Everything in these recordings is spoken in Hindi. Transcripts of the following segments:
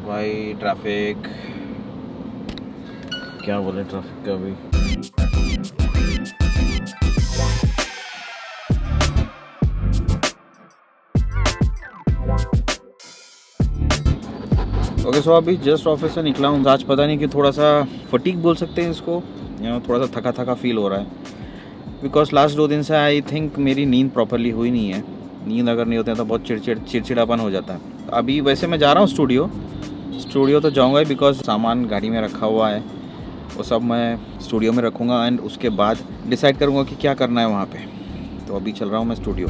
भाई ट्रैफिक, क्या बोले ट्रैफिक का भी। ओके सो अभी जस्ट ऑफिस से निकला हूँ। आज पता नहीं कि थोड़ा सा फटीक बोल सकते हैं इसको, थोड़ा सा थका थका फील हो रहा है। बिकॉज लास्ट 2 दिन से आई थिंक मेरी नींद प्रॉपरली हुई नहीं है। नींद अगर नहीं होती है तो बहुत चिड़चिड़ापन हो जाता है। अभी वैसे मैं जा रहा हूँ स्टूडियो तो जाऊँगा ही, बिकॉज सामान गाड़ी में रखा हुआ है, वो सब मैं स्टूडियो में रखूँगा एंड उसके बाद डिसाइड करूँगा कि क्या करना है वहाँ पे। तो अभी चल रहा हूँ मैं स्टूडियो।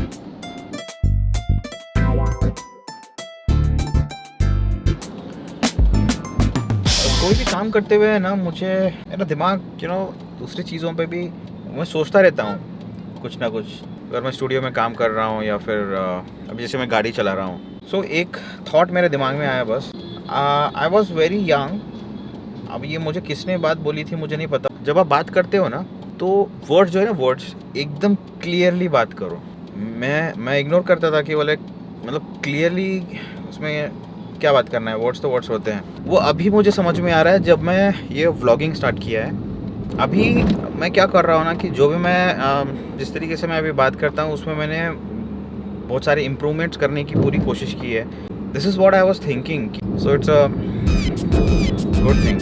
कोई भी काम करते हुए ना मुझे मेरा दिमाग दूसरी चीज़ों पे भी मैं सोचता रहता हूँ कुछ ना कुछ। अगर मैं स्टूडियो में काम कर रहा हूँ या फिर अभी जैसे मैं गाड़ी चला रहा हूँ, सो एक थॉट मेरे दिमाग में आया बस। I was very young. अब ये मुझे किसने बात बोली थी मुझे नहीं पता। जब आप बात करते हो ना तो वर्ड्स जो है ना, वर्ड्स एकदम क्लियरली बात करो। मैं इग्नोर करता था कि बोले मतलब क्लियरली उसमें क्या बात करना है, वर्ड्स तो वर्ड्स होते हैं। वो अभी मुझे समझ में आ रहा है जब मैं ये व्लॉगिंग स्टार्ट किया है। अभी मैं क्या कर रहा हूँ ना कि जो भी मैं जिस तरीके से मैं अभी बात करता हूँ उसमें मैंने बहुत सारे इम्प्रूवमेंट्स करने की पूरी कोशिश की है। This is what I was thinking, so it's a good thing.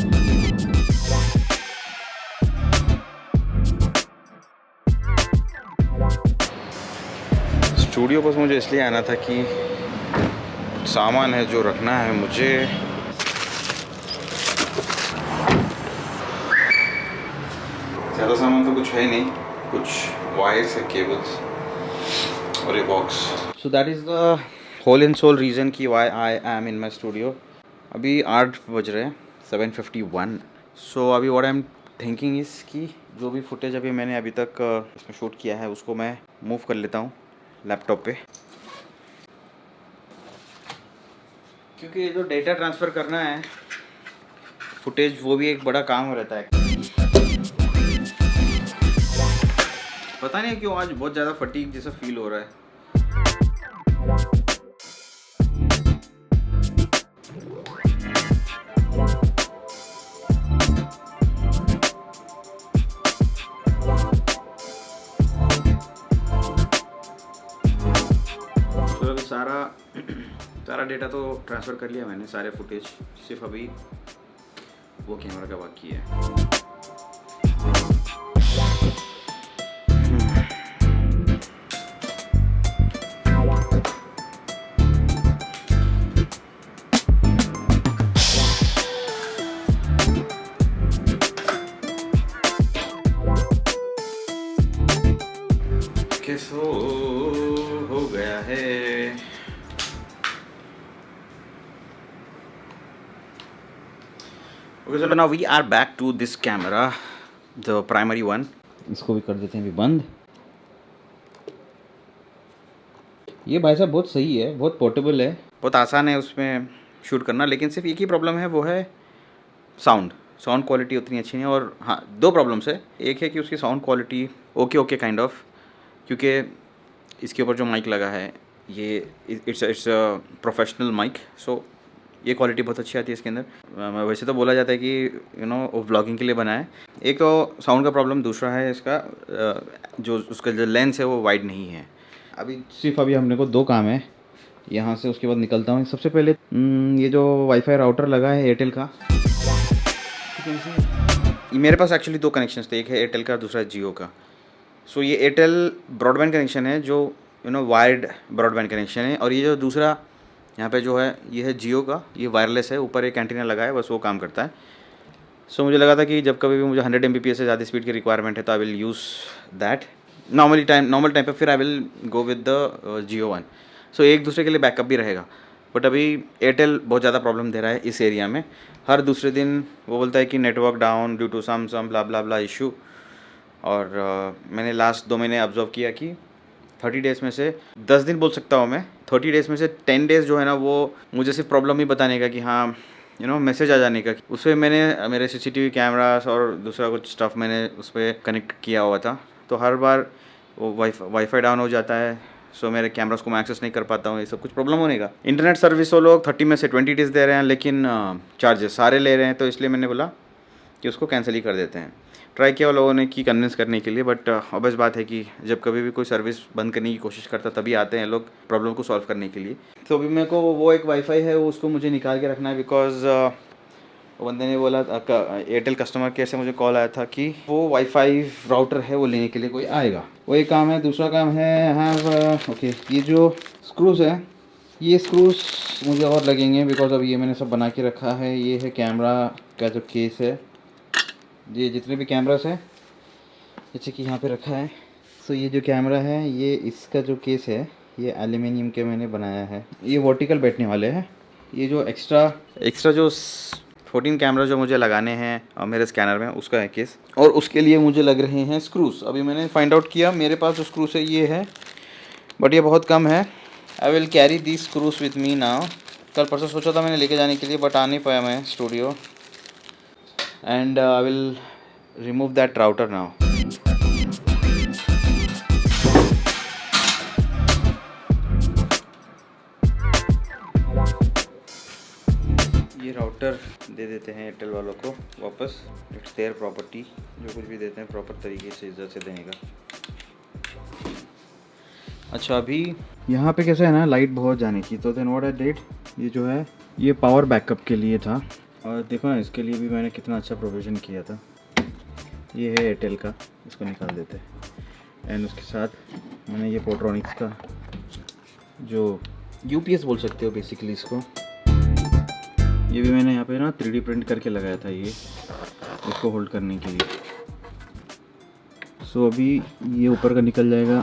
Studio बस मुझे इसलिए आना था कि सामान है जो रखना है मुझे। ज़्यादा सामान तो कुछ है नहीं, कुछ वायर्स है, केबल्स और ये box. So that is the whole and sole reason कि why I am in my studio. अभी 8 बज रहे हैं, 7:51। सो अभी what I am thinking is कि जो भी फुटेज अभी मैंने अभी तक इसमें शूट किया है उसको मैं मूव कर लेता हूँ लैपटॉप पे, क्योंकि ये जो डेटा ट्रांसफ़र करना है फुटेज, वो भी एक बड़ा काम रहता है। पता नहीं क्यों आज बहुत ज़्यादा फटीग जैसा फील हो रहा है। तो अभी सारा डेटा तो ट्रांसफ़र कर लिया मैंने, सारे फुटेज। सिर्फ अभी वो कैमरा का बाकी है। सो हो गया है। Okay so now we are back to this camera, the primary one. इसको भी कर देते हैं अभी बंद। ये भाई साहब बहुत सही है, बहुत पोर्टेबल है, बहुत आसान है उसमें शूट करना। लेकिन सिर्फ एक ही प्रॉब्लम है, वो है साउंड क्वालिटी उतनी अच्छी नहीं है। और हाँ, 2 प्रॉब्लम्स है। एक है कि उसकी sound quality okay kind of, क्योंकि इसके ऊपर जो माइक लगा है ये इट्स प्रोफेशनल माइक, सो ये क्वालिटी बहुत अच्छी आती है इसके अंदर। वैसे तो बोला जाता है कि व्लॉगिंग के लिए बना है। एक तो साउंड का प्रॉब्लम, दूसरा है इसका जो उसका जो लेंस है वो वाइड नहीं है। अभी हमने को 2 काम है यहाँ से, उसके बाद निकलता हूँ। सबसे पहले ये जो वाईफाई राउटर लगा है एयरटेल का, मेरे पास एक्चुअली 2 कनेक्शंस थे, एक है एयरटेल का, दूसरा है जियो का। सो ये एयरटेल ब्रॉडबैंड कनेक्शन है, जो वायर्ड ब्रॉडबैंड कनेक्शन है। और ये जो दूसरा यहाँ पे जो है ये है जियो का, ये वायरलेस है, ऊपर एक एंटीना लगा है, बस वो काम करता है। सो मुझे लगा था कि जब कभी भी मुझे 100 Mbps से ज़्यादा स्पीड की रिक्वायरमेंट है तो I will use that normal time पे, फिर I will go with the Jio one. So एक दूसरे के लिए बैकअप भी रहेगा। बट अभी एयरटेल बहुत ज़्यादा प्रॉब्लम दे रहा है इस एरिया में। हर दूसरे दिन वो बोलता है कि network down due to some blah blah blah issue. और मैंने लास्ट 2 महीने ऑब्जर्व किया कि 30 डेज़ में से 10 दिन बोल सकता हूँ मैं, 30 डेज़ में से 10 डेज़ जो है ना वो मुझे सिर्फ प्रॉब्लम ही बताने का कि हाँ मैसेज आ जाने का। उसमें मैंने मेरे CCTV कैमरास और दूसरा कुछ स्टफ़ मैंने उस पर कनेक्ट किया हुआ था, तो हर बार वो वाईफाई डाउन हो जाता है, सो मेरे कैमरास को मैं एक्सेस नहीं कर पाता हूँ, ये सब कुछ प्रॉब्लम होने का। इंटरनेट सर्विस वो लोग 30 में से 20 डेज़ दे रहे हैं, लेकिन चार्जेस सारे ले रहे हैं, तो इसलिए मैंने बोला कि उसको कैंसिल ही कर देते हैं। ट्राई किया लोगों ने कि कन्विंस करने के लिए, बट ऑब्वियस बात है कि जब कभी भी कोई सर्विस बंद करने की कोशिश करता तभी आते हैं लोग प्रॉब्लम को सॉल्व करने के लिए। तो अभी मेरे को वो एक वाईफाई है, वो उसको मुझे निकाल के रखना है, बिकॉज बंदे ने बोला, एयरटेल कस्टमर केयर से मुझे कॉल आया था कि वो वाईफाई राउटर है वो लेने के लिए कोई आएगा। वो एक काम है। दूसरा काम है ओके, ये जो स्क्रूज है, ये स्क्रूज मुझे और लगेंगे, बिकॉज अब ये मैंने सब बना के रखा है। ये है कैमरा का जो केस है, ये जितने भी कैमरास है जैसे कि यहाँ पे रखा है। सो ये जो कैमरा है, ये इसका जो केस है ये एल्यूमिनियम के मैंने बनाया है। ये वर्टिकल बैठने वाले हैं। ये जो एक्स्ट्रा जो 14 कैमरा जो मुझे लगाने हैं मेरे स्कैनर में, उसका है केस, और उसके लिए मुझे लग रहे हैं स्क्रूज। अभी मैंने फाइंड आउट किया, मेरे पास जो स्क्रूज है ये है, बट ये बहुत कम है। I will carry this screws with me now. कल परसों सोचा था मैंने लेके जाने के लिए, बट आ नहीं पाया मैं studio, and I will remove that router now. ये राउटर दे देते हैं एयरटेल वालों को वापस। इट्स देयर प्रॉपर्टी, जो कुछ भी देते हैं प्रॉपर तरीके से इज्जत से देने का। अच्छा, अभी यहाँ पे कैसा है ना, लाइट बहुत जाने की, तो देन व्हाट आई डिड, ये जो है ये पावर बैकअप के लिए था, और देखो ना इसके लिए भी मैंने कितना अच्छा प्रोविज़न किया था। ये है एयरटेल का, इसको निकाल देते हैं, एंड उसके साथ मैंने ये पोर्ट्रॉनिक्स का जो यूपीएस बोल सकते हो बेसिकली इसको, ये भी मैंने यहाँ पे ना 3D प्रिंट करके लगाया था ये, इसको होल्ड करने के लिए। सो अभी ये ऊपर का निकल जाएगा,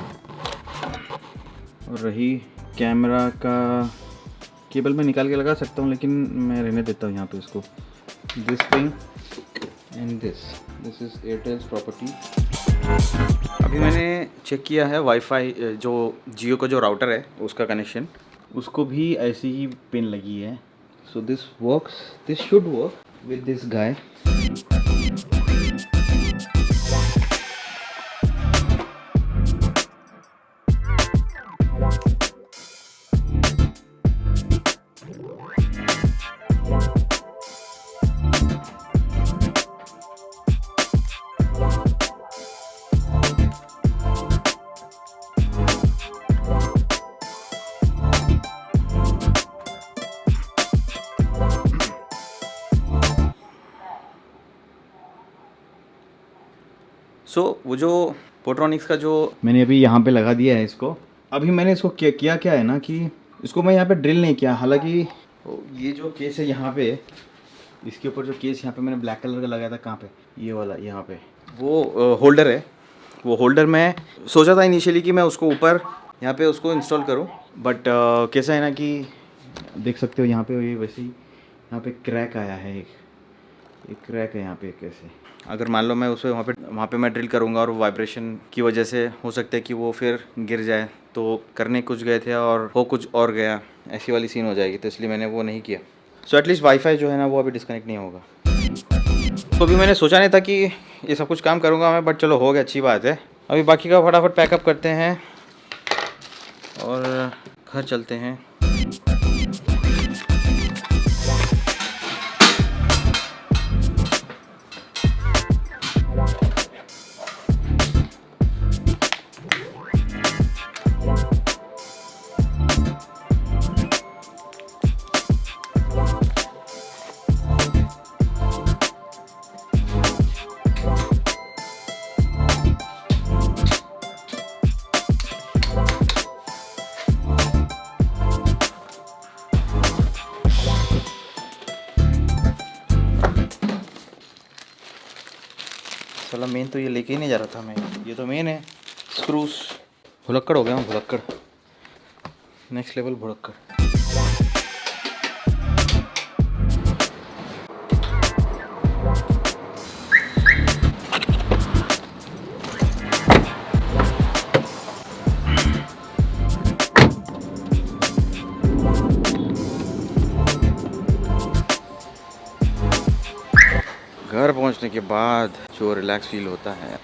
और रही कैमरा का केबल मैं निकाल के लगा सकता हूँ, लेकिन मैं रहने देता हूँ यहाँ पे इसको। This thing and this is Airtel's property. अभी मैंने चेक किया है वाईफाई, जो जियो का जो राउटर है उसका कनेक्शन, उसको भी ऐसी ही पिन लगी है। So this works, this should work with this guy. सो वो जो पोर्ट्रॉनिक्स का जो मैंने अभी यहाँ पे लगा दिया है इसको। अभी मैंने इसको किया क्या है ना कि इसको मैं यहाँ पे ड्रिल नहीं किया, हालांकि ये जो केस है यहाँ पे, इसके ऊपर जो केस यहाँ पे मैंने ब्लैक कलर का लगाया था, कहाँ पे, ये वाला यहाँ पे, वो होल्डर है। वो होल्डर मैं सोचा था इनिशियली कि मैं उसको ऊपर यहाँ पे उसको इंस्टॉल करूँ, बट कैसा है ना कि देख सकते हो यहाँ पे ये वैसे ही यहाँ पे क्रैक आया है, एक क्रैक है यहाँ पे कैसे। अगर मान लो मैं उसे वहाँ पे मैं ड्रिल करूँगा और वाइब्रेशन की वजह से हो सकता है कि वो फिर गिर जाए, तो करने कुछ गए थे और हो कुछ और गया, ऐसी वाली सीन हो जाएगी, तो इसलिए मैंने वो नहीं किया। सो एटलीस्ट वाईफाई जो है ना वो अभी डिस्कनेक्ट नहीं होगा। तो अभी मैंने सोचा नहीं था कि ये सब कुछ काम करूँगा मैं, बट चलो हो गया, अच्छी बात है। अभी बाकी का फटाफट पैकअप करते हैं और घर चलते हैं। साला मेन तो ये लेके ही नहीं जा रहा था मैं, ये तो मेन है स्क्रूज। भुलक्कड़ हो गया हूँ, भुलक्कड़, नेक्स्ट लेवल भुलक्कड़। घर पहुंचने के बाद जो रिलैक्स फील होता है